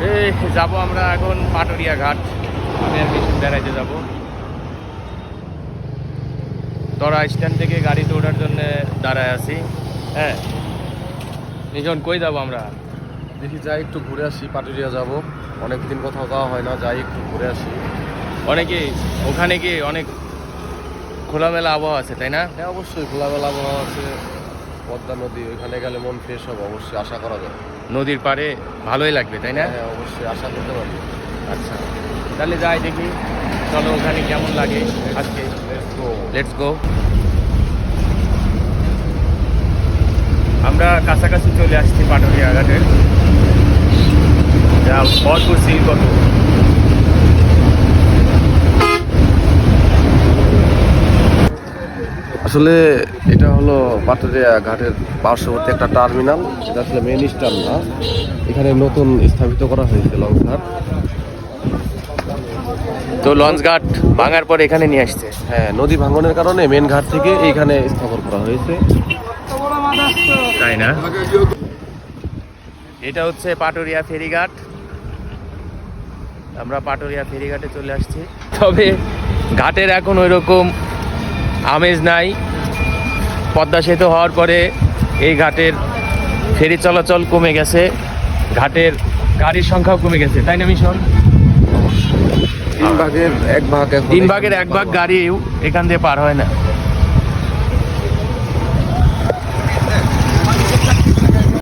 এই যাবো আমরা এখন পাটুরিয়া ঘাট। আমি আর মিশন বেড়াইতে যাবো। তোরা স্ট্যান্ড থেকে গাড়িতে ওঠার জন্য দাঁড়ায় আছি। হ্যাঁ মিশন কই যাবো আমরা? দেখি যাই একটু ঘুরে আসি, পাটুরিয়া যাব। অনেকদিন কোথাও যাওয়া হয় না, যাই একটু ঘুরে আসি। অনেকে ওখানে গিয়ে অনেক খোলামেলা আবহাওয়া আছে তাই না? হ্যাঁ অবশ্যই খোলামেলা আবহাওয়া আছে, পদ্মা নদী, ওইখানে গেলে মন ফ্রেশ হবে অবশ্যই, আশা করা যায়। নদীর পাড়ে ভালোই লাগবে তাই না? হ্যাঁ অবশ্যই আশা করতে পারি। আচ্ছা তাহলে যাই দেখি, চলো ওখানে কেমন লাগে আজকে। Let's go. আমরা কাছাকাছি চলে আসছি পাটুরিয়া ঘাটের। যা ভরপুর সিল কত। আসলে এটা হলো পাটুরিয়া ঘাটের পার্শ্ববর্তী একটা টার্মিনাল। এটা আসলে মেন স্ট্যান্ড না, এখানে নতুন স্থাপিত করা হয়েছে লঞ্চ ঘাট। তো লঞ্চ ঘাট ভাঙার পর এখানে নিয়ে আসছে। হ্যাঁ নদী ভাঙনের কারণে মেন ঘাট থেকে এইখানে স্থাপন করা হয়েছে। তাই না? এটা হচ্ছে পাটুরিয়া ফেরিঘাট। আমরা পাটুরিয়া ফেরিঘাটে চলে আসছি, তবে ঘাটের এখন ওই রকম আমেজ নাই। পদ্মা সেতু হওয়ার পরে এই ঘাটের ফেরি চলাচল কমে গেছে, ঘাটের গাড়ির সংখ্যাও কমে গেছে তাই না মিশন? তিন ভাগের এক ভাগ তিন ভাগের এক ভাগ গাড়িও এখান দিয়ে পার হয় না।